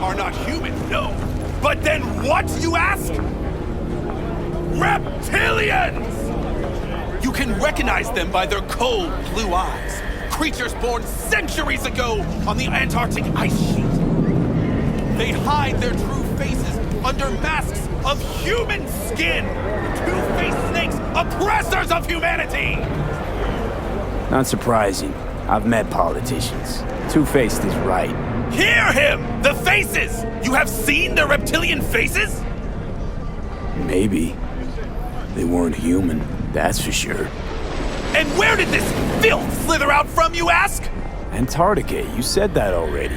are not human, no. But then what, you ask? Reptilians! You can recognize them by their cold blue eyes. Creatures born centuries ago on the Antarctic ice sheet. They hide their true faces under masks of human skin. Two-faced snakes, oppressors of humanity! Not surprising. I've met politicians. Two-faced is right. Hear him! The faces! You have seen their reptilian faces? Maybe. They weren't human, that's for sure. And where did this filth slither out from, you ask? Antarctica, you said that already.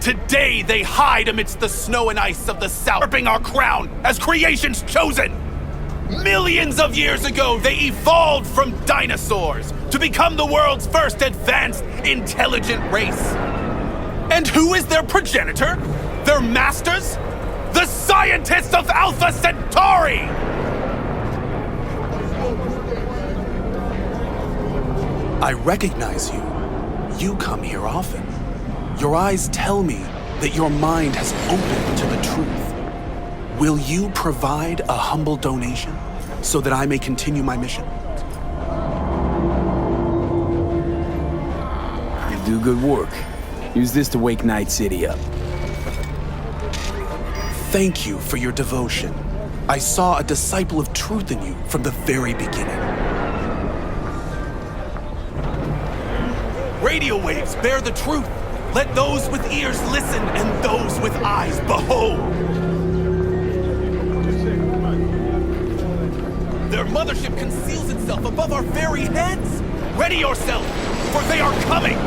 Today they hide amidst the snow and ice of the south, usurping our crown as creation's chosen. Millions of years ago, they evolved from dinosaurs to become the world's first advanced, intelligent race. And who is their progenitor? Their masters? The scientists of Alpha Centauri! I recognize you. You come here often. Your eyes tell me that your mind has opened to the truth. Will you provide a humble donation so that I may continue my mission? You do good work. Use this to wake Night City up. Thank you for your devotion. I saw a disciple of truth in you from the very beginning. Radio waves bear the truth. Let those with ears listen and those with eyes behold. Their mothership conceals itself above our very heads. Ready yourself, for they are coming.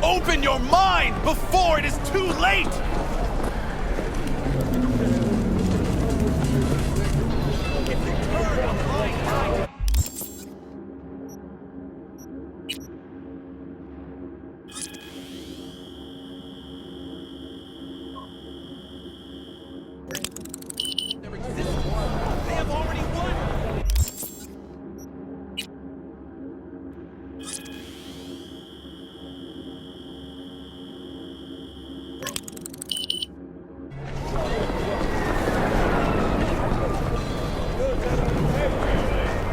Open your mind before it is too late! They have already won!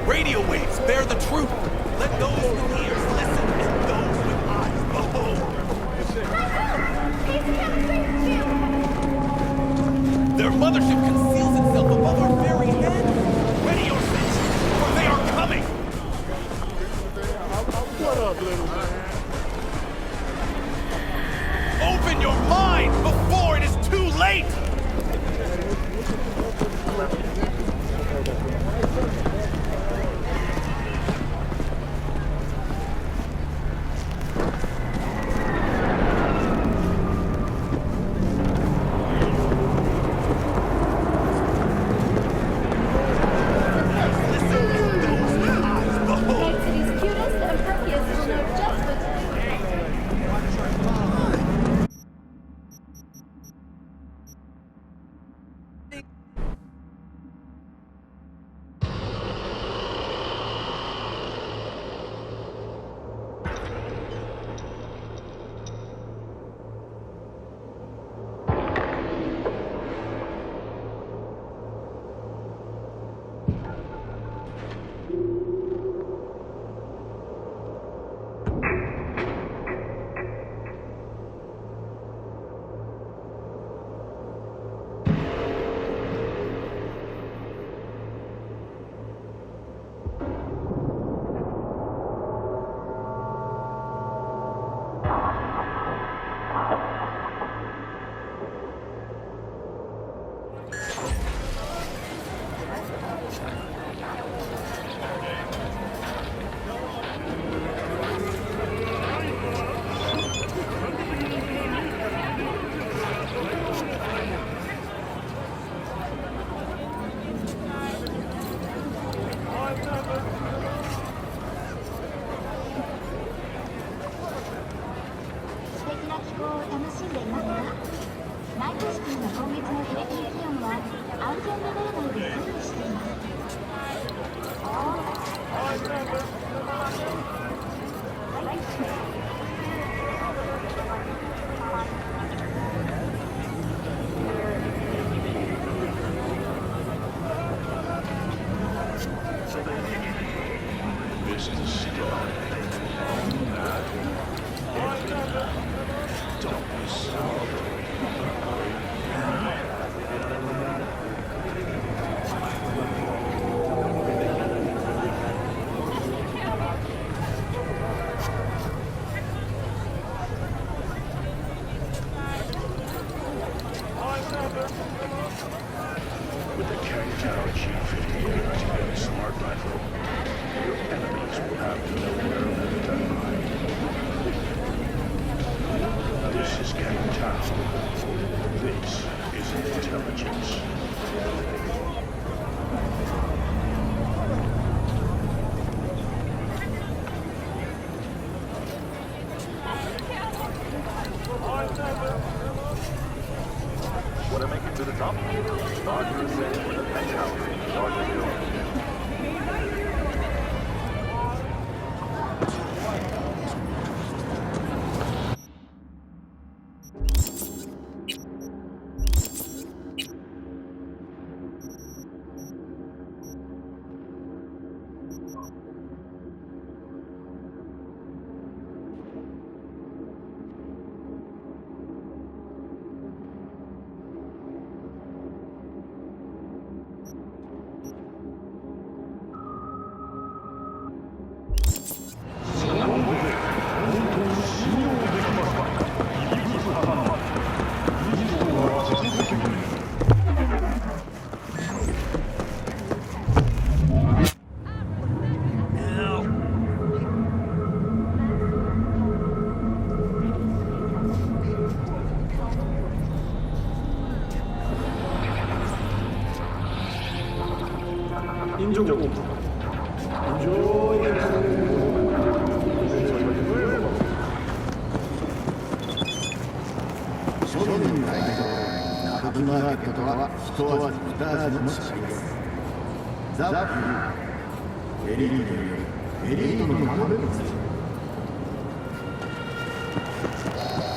Radio waves bear the truth. Let those with ears listen and those with eyes behold. Their mothership conceals itself above our very heads. Ready yourselves, for they are coming. What up, little man? Open your mind before it is too late.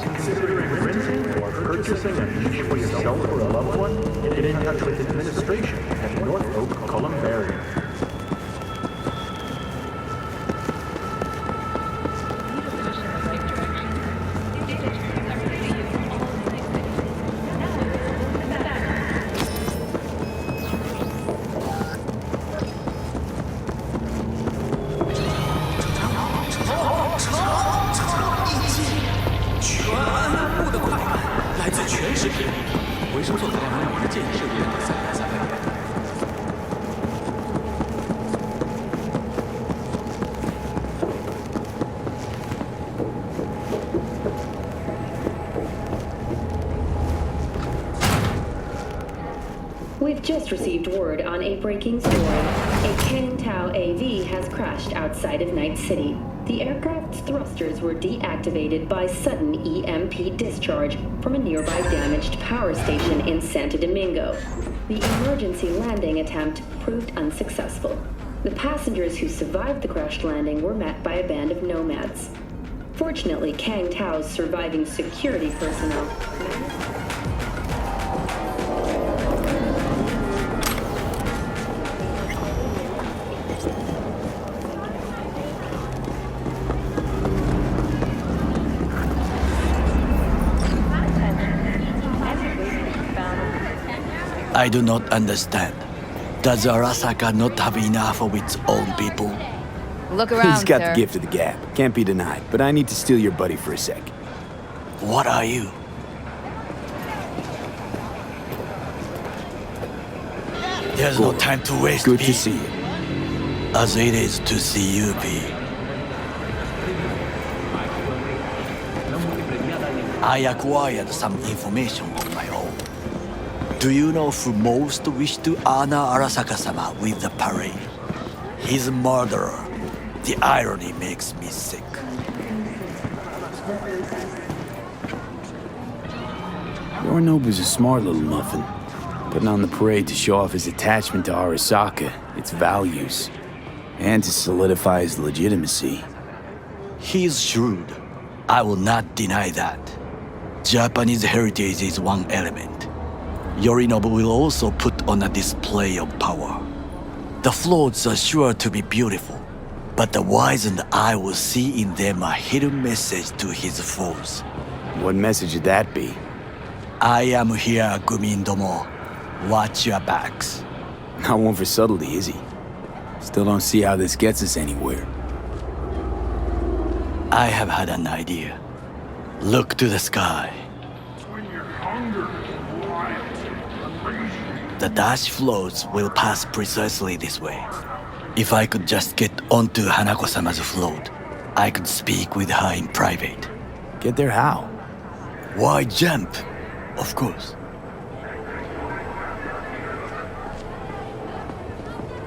Considering renting or purchasing a niche for yourself or a loved one, get in touch with administration at North Oak Columbarium. We've just received word on a breaking story. A Kang Tao AV has crashed outside of Night City. The aircraft's thrusters were deactivated by sudden EMP discharge from a nearby damaged power station in Santo Domingo. The emergency landing attempt proved unsuccessful. The passengers who survived the crash landing were met by a band of nomads. Fortunately, Kang Tao's surviving security personnel I do not understand. Does Arasaka not have enough of its own people? Look around, He's got sir. the gift of the gab. Can't be denied. But I need to steal your buddy for a sec. What are you? There's no time to waste. Good P. to see you. As it is to see you, P. I acquired some information of my own. Do you know who most wished to honor Arasaka-sama with the parade? His murderer. The irony makes me sick. Yorinobu's a smart little muffin. Putting on the parade to show off his attachment to Arasaka, its values, and to solidify his legitimacy. He's shrewd. I will not deny that. Japanese heritage is one element. Yorinobu will also put on a display of power. The floats are sure to be beautiful, but the wizened eye will see in them a hidden message to his foes. What message would that be? I am here, Gumindomo. Watch your backs. Not one for subtlety, is he? Still don't see how this gets us anywhere. I have had an idea. Look to the sky. The dash floats will pass precisely this way. If I could just get onto Hanako-sama's float, I could speak with her in private. Get there how? Why jump? Of course.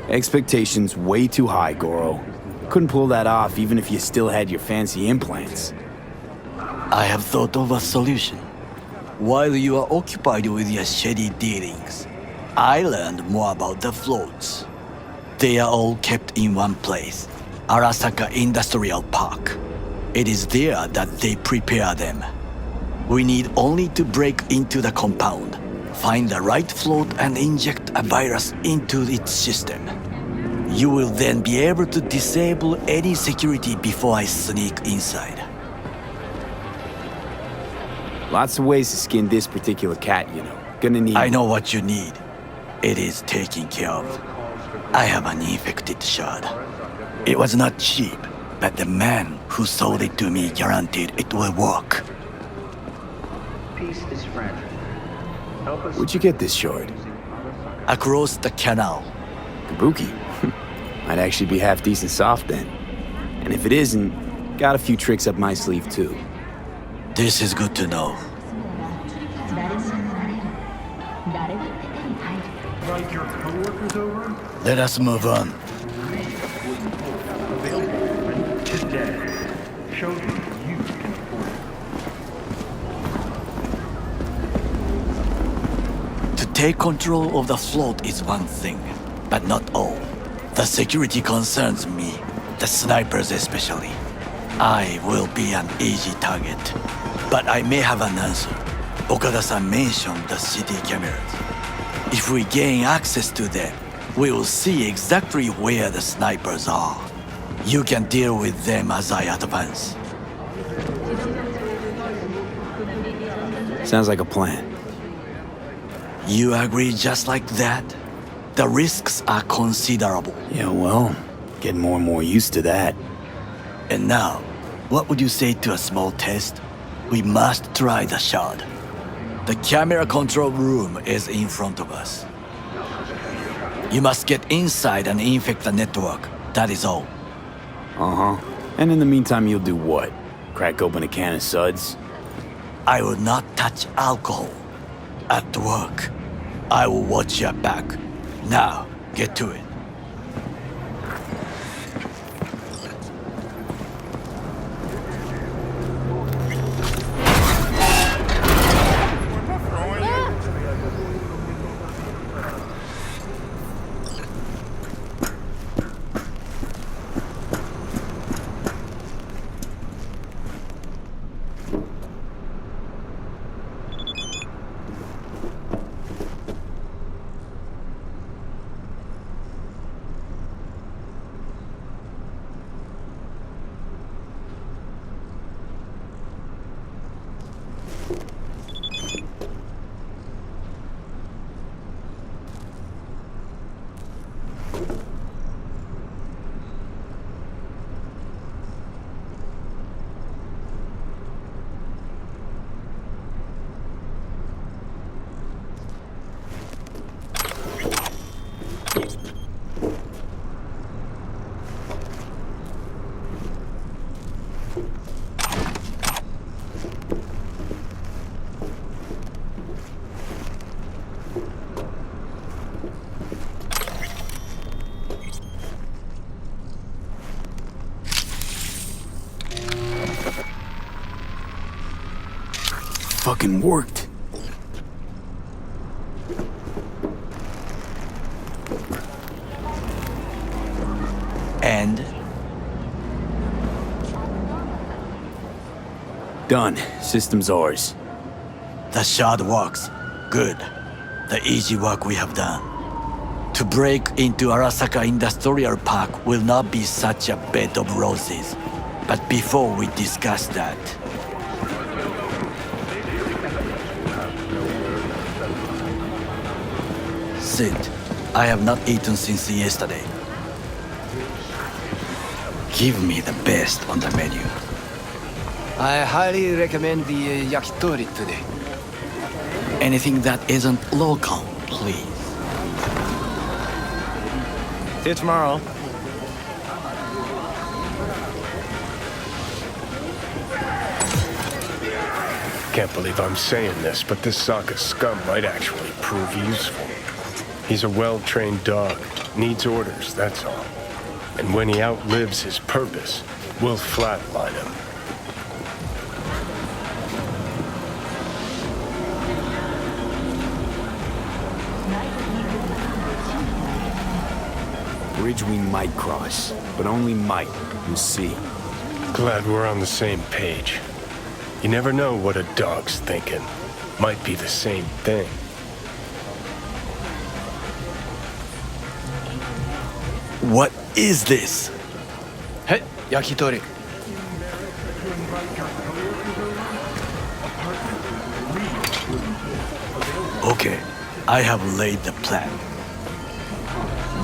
Expectations way too high, Goro. Couldn't pull that off even if you still had your fancy implants. I have thought of a solution. While you are occupied with your shady dealings, I learned more about the floats. They are all kept in one place, Arasaka Industrial Park. It is there that they prepare them. We need only to break into the compound, find the right float and inject a virus into its system. You will then be able to disable any security before I sneak inside. Lots of ways to skin this particular cat, you know. Gonna need... I know what you need. It is taken care of. I have an infected shard. It was not cheap, but the man who sold it to me guaranteed it will work. Peace is fragile. Help us. Where'd you get this shard? Across the canal. Kabuki. Might actually be half decent soft then. And if it isn't, got a few tricks up my sleeve too. This is good to know. Invite your coworkers over Let us move on. today. Show them you can afford it. To take control of the float is one thing, but not all. The security concerns me, the snipers especially. I will be an easy target, but I may have an answer. Okada-san mentioned the city cameras. If we gain access to them, we will see exactly where the snipers are. You can deal with them as I advance. Sounds like a plan. You agree just like that? The risks are considerable. Yeah, well, getting more and more used to that. And now, what would you say to a small test? We must try the shard. The camera control room is in front of us. You must get inside and infect the network. That is all. Uh-huh. And in the meantime, you'll do what? Crack open a can of suds? I will not touch alcohol. At work, I will watch your back. Now, get to it. Fucking worked. And Done. System's ours. the shard works. Good. The easy work we have done. To break into Arasaka Industrial Park will not be such a bed of roses. But before we discuss that, Sid, I have not eaten since yesterday. Give me the best on the menu. I highly recommend the yakitori today. Anything that isn't local, please. See you tomorrow. Can't believe I'm saying this, but this Sokka scum might actually prove useful. He's a well-trained dog. Needs orders, that's all. And when he outlives his purpose, we'll flatline him. Bridge we might cross, but only might. We'll see. Glad we're on the same page. You never know what a dog's thinking. Might be the same thing. What is this? はい、焼き鳥。Okay, I have laid the plan.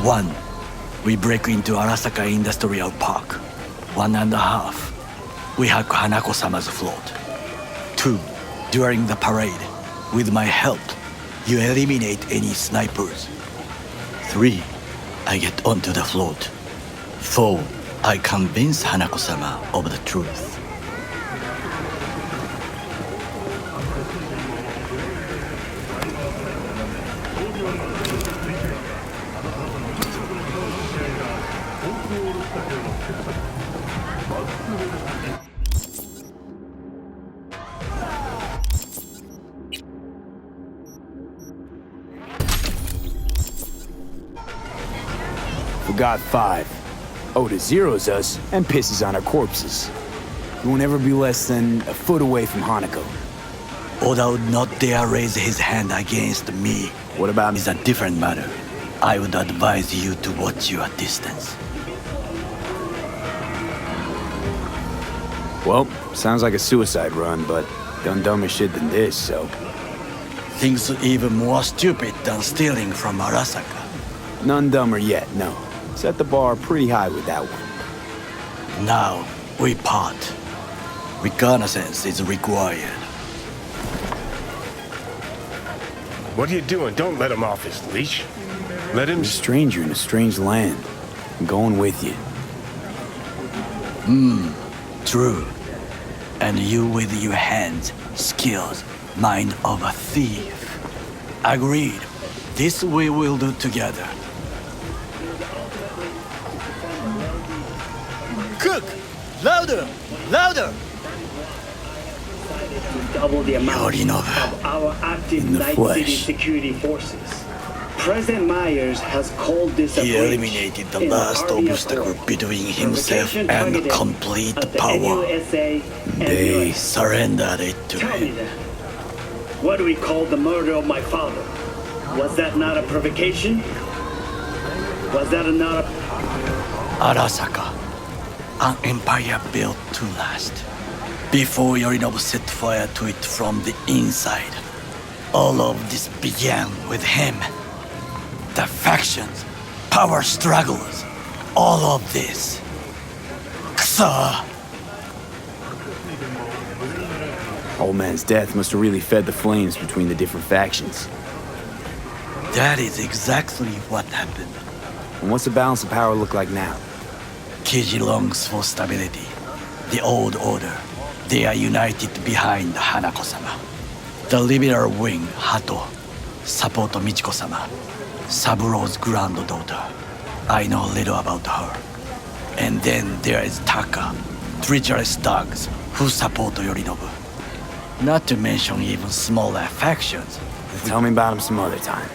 1. We break into Arasaka Industrial Park. 1.5. We hack Hanako-sama's float. 2. During the parade, with my help, you eliminate any snipers. 3. I get onto the float. 4. I convince Hanako-sama of the truth. Forgot 5. Oda zeroes us and pisses on our corpses. You won't ever be less than a foot away from Hanako. Oda would not dare raise his hand against me. What about It's a different matter. I would advise you to watch your distance. Well, sounds like a suicide run, but done dumber shit than this, so... Things even more stupid than stealing from Arasaka. None dumber yet, no. Set the bar pretty high with that one. Now, we part. Reconnaissance is required. What are you doing? Don't let him off his leash. Let him... I'm a stranger in a strange land. I'm going with you. True. And you with your hands, skills, mind of a thief. Agreed. This we will do together. Cook! Louder! Louder! Double the amount Yorinobu. of our active In the Night flesh. City security forces. President Myers has called this a He breach eliminated the in last Harvey obstacle Accord. between himself Provocation and targeted complete at the power. NUSA and They US. Surrendered it to Tell me him. that. What do we call the murder of my father? Was that not a provocation? Was that not a... Arasaka, an empire built to last. Before Yorinobu set fire to it from the inside, all of this began with him. The factions, power struggles, all of this. Kusa! Old man's death must have really fed the flames between the different factions. That is exactly what happened. And what's the balance of power look like now? Kiji longs for stability. The old order. They are united behind Hanako-sama. The liberal wing, Hato, support Michiko-sama, Saburo's granddaughter. I know little about her. And then there is Taka, treacherous dogs who support Yorinobu. Not to mention even smaller factions. Tell me about him some other time.